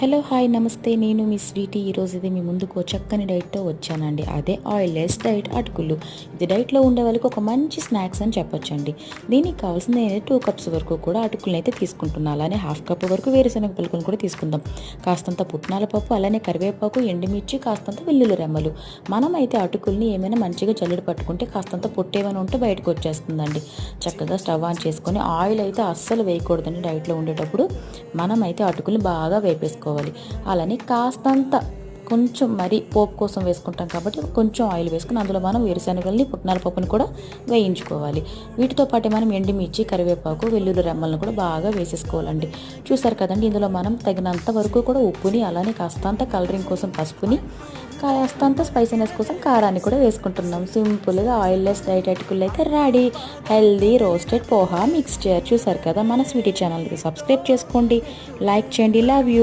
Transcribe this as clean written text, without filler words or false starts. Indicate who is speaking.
Speaker 1: Hello hi నమస్తే, నేను మీ Sweety. ఈరోజు ఇది మీ ముందుకు చక్కని డైట్తో వచ్చానండి. అదే ఆయిల్లెస్ డైట్ అటుకులు. ఇది డైట్లో ఉండే వాళ్ళకి ఒక మంచి స్నాక్స్ అని చెప్పొచ్చండి. దీనికి కావాల్సిన నేను 2 కప్స్ వరకు కూడా అటుకులను అయితే తీసుకుంటున్నాను. అలానే హాఫ్ కప్ వరకు వేరుశనగ పలుకులను కూడా తీసుకుందాం. కాస్తంత పుట్నాల పప్పు, అలానే కరివేపాకు, ఎండుమిర్చి, కాస్తంత వెల్లుల్లి రెమ్మలు. మనం అయితే అటుకుల్ని ఏమైనా మంచిగా జల్లెడ పట్టుకుంటే కాస్తంత పొట్టు ఏమైనా ఉంటే బయటకు వచ్చేస్తుందండి. చక్కగా స్టవ్ ఆన్ చేసుకొని ఆయిల్ అయితే అస్సలు వేయకూడదండి. డైట్లో ఉండేటప్పుడు మనమైతే అటుకుల్ని బాగా వేపేసుకోవాలి. అలానే కాస్తంత కొంచెం మరి పోపు కోసం వేసుకుంటాం కాబట్టి కొంచెం ఆయిల్ వేసుకుని అందులో మనం వేరుశనగల్ని, పుట్నాల పప్పుని కూడా వేయించుకోవాలి. వీటితో పాటు మనం ఎండుమిర్చి, కరివేపాకు, వెల్లుల్లి రెమ్మలను కూడా బాగా వేసేసుకోవాలండి. చూసారు కదండి, ఇందులో మనం తగినంత వరకు కూడా ఉప్పుని, అలానే కాస్తంత కలరింగ్ కోసం పసుపుని, కాస్తంత స్పైసీనెస్ కోసం కారాన్ని కూడా వేసుకుంటున్నాం. సింపుల్గా ఆయిల్లెస్ డైట్ అటుకులు అయితే ready. Healthy roasted poha mixture. చూసారు కదా, మన స్వీటీ ఛానల్కి సబ్స్క్రైబ్ చేసుకోండి, లైక్ చేయండి. Love you.